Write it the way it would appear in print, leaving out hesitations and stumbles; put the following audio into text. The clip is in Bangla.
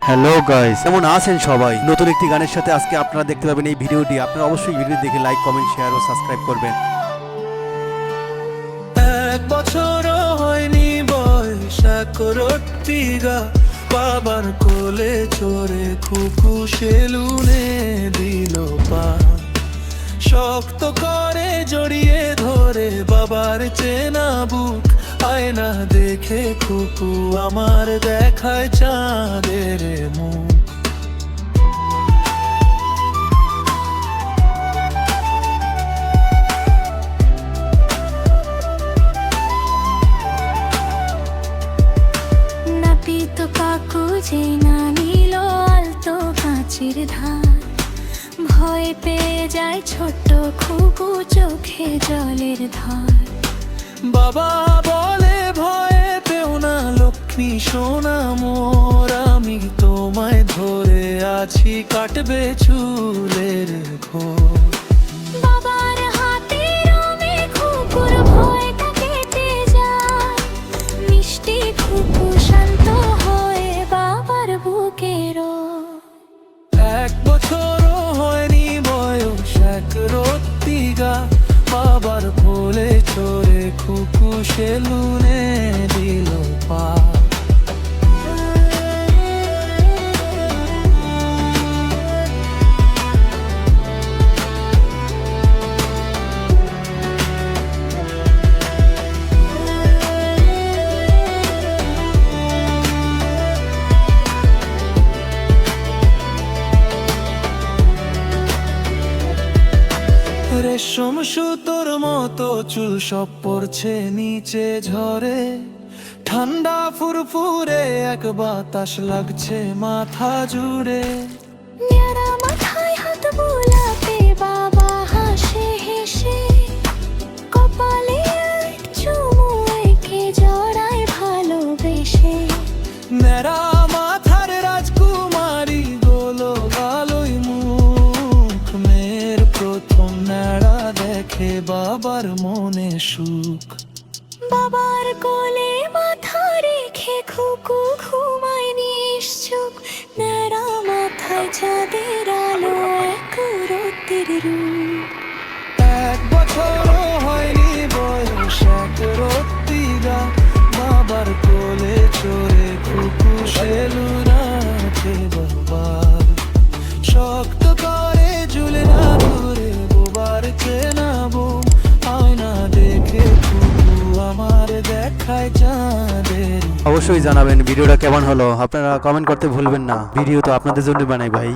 হ্যালো গাইস, কেমন আছেন সবাই? নতুন একটি গানের সাথে আজকে আপনারা দেখতে পাবেন এই ভিডিওটি। আপনারা অবশ্যই ভিডিও দেখে লাইক, কমেন্ট, শেয়ার ও সাবস্ক্রাইব করবেন। এক বছরও হয়নি বয়স করতিগা, বাবার কোলে চড়ে খুকু সেলুনে দিল পা, শক্ত করে জড়িয়ে ধরে বাবার চেনা বুক, আয়না দেখে খুকু আমার দেখায় চাঁদের মুখ। নাপিত কাকু যে না নিল আলতো কাঁচের ধার, ভয় পেয়ে যায় ছোট্ট খুকু, চোখে জলের ধার। বাবা বলে ভয়ে পেও না লক্ষ্মী সোনা মোর, আমি তোমায় ধরে আছি কাটবে চুলের ঘোর। বাবার হাতে রমে খুকুর ভয়টা কেটে যায়, মিষ্টি খুকু শান্ত হয়ে বাবার বুকেরও। এক বছরও হয়নি বয়স এক রত্তিগা, বাবার কোলে চড়ে খুকু সেলুনে দিল পা। রেশম সুতোর মতো চুল সব পড়ছে নিচে ঝরে, ঠান্ডা ফুরফুরে এক বাতাস লাগছে মাথা জুড়ে। ন্যাড়া মাথায় হাত বোলাতে বাবা হাসে হেসে, কপালে এক চুমু এঁকে জড়ায় ভালোবেসে। নেড়া মাথার রাজকুমারী গোলো গালোই মুখ, মেয়ের প্রথম নেড়া দেখে বাবার মনে সুখ। বাবার কোলে মাথা রেখে খুকু ঘুমায় নিশ্চুপ, ন্যাড়া মাথায় চাঁদের আলো এক রতির রূপ। এক বছরও হয়নি বয়স এক রত্তিগা, বাবার কোলে চড়ে খুকু সেলুনাতে বাবার, শক্ত করে ঝুলে না ধরে বোবার চেনাবো, আয়না দেখে খুকু আমার দেখায় চাঁদের। অবশ্যই জানাবেন ভিডিওটা কেমন হলো। আপনারা কমেন্ট করতে ভুলবেন না, ভিডিও তো আপনাদের জন্য বানাই ভাই।